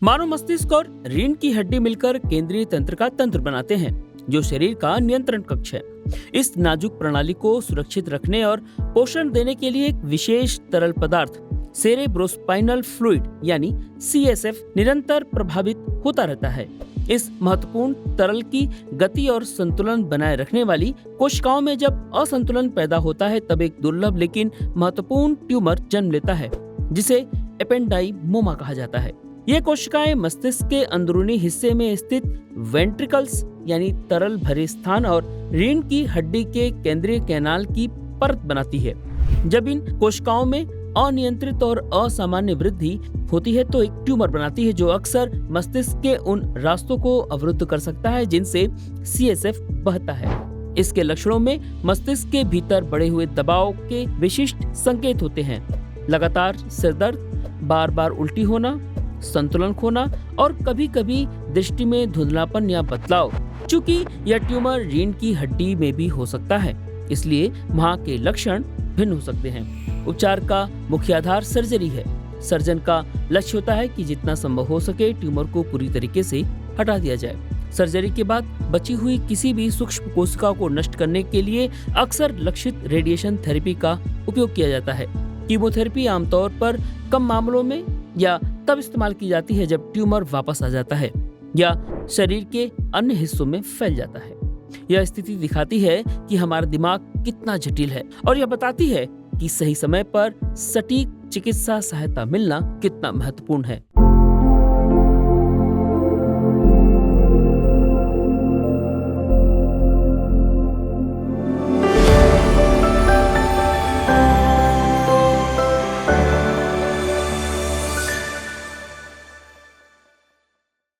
मानव मस्तिष्क और रीढ़ की हड्डी मिलकर केंद्रीय तंत्र का तंत्र बनाते हैं, जो शरीर का नियंत्रण कक्ष है। इस नाजुक प्रणाली को सुरक्षित रखने और पोषण देने के लिए एक विशेष तरल पदार्थ सेरेब्रोस्पाइनल फ्लूइड यानी CSF निरंतर प्रभावित होता रहता है। इस महत्वपूर्ण तरल की गति और संतुलन बनाए रखने वाली कोशिकाओं में जब असंतुलन पैदा होता है, तब एक दुर्लभ लेकिन महत्वपूर्ण ट्यूमर जन्म लेता है, जिसे एपेंडाइमोमा कहा जाता है। ये कोशिकाएं मस्तिष्क के अंदरूनी हिस्से में स्थित वेंट्रिकल्स यानी तरल भरे स्थान और रीढ़ की हड्डी के केंद्रीय कैनाल की परत बनाती है। जब इन कोशिकाओं में अनियंत्रित और असामान्य वृद्धि होती है तो एक ट्यूमर बनाती है, जो अक्सर मस्तिष्क के उन रास्तों को अवरुद्ध कर सकता है जिनसे CSF बहता है। इसके लक्षणों में मस्तिष्क के भीतर बढ़े हुए दबाव के विशिष्ट संकेत होते हैं। लगातार सिरदर्द, बार बार उल्टी होना, संतुलन खोना और कभी-कभी दृष्टि में धुंधलापन या बदलाव। चूंकि यह ट्यूमर रीढ़ की हड्डी में भी हो सकता है, इसलिए वहाँ के लक्षण भिन्न हो सकते हैं। उपचार का मुख्य आधार सर्जरी है। सर्जन का लक्ष्य होता है कि जितना संभव हो सके ट्यूमर को पूरी तरीके से हटा दिया जाए। सर्जरी के बाद बची हुई किसी भी सूक्ष्म कोशिका को नष्ट करने के लिए अक्सर लक्षित रेडिएशन थेरेपी का उपयोग किया जाता है। कीमोथेरेपी आमतौर पर कम मामलों में या तब इस्तेमाल की जाती है जब ट्यूमर वापस आ जाता है या शरीर के अन्य हिस्सों में फैल जाता है। यह स्थिति दिखाती है कि हमारा दिमाग कितना जटिल है और यह बताती है कि सही समय पर सटीक चिकित्सा सहायता मिलना कितना महत्वपूर्ण है।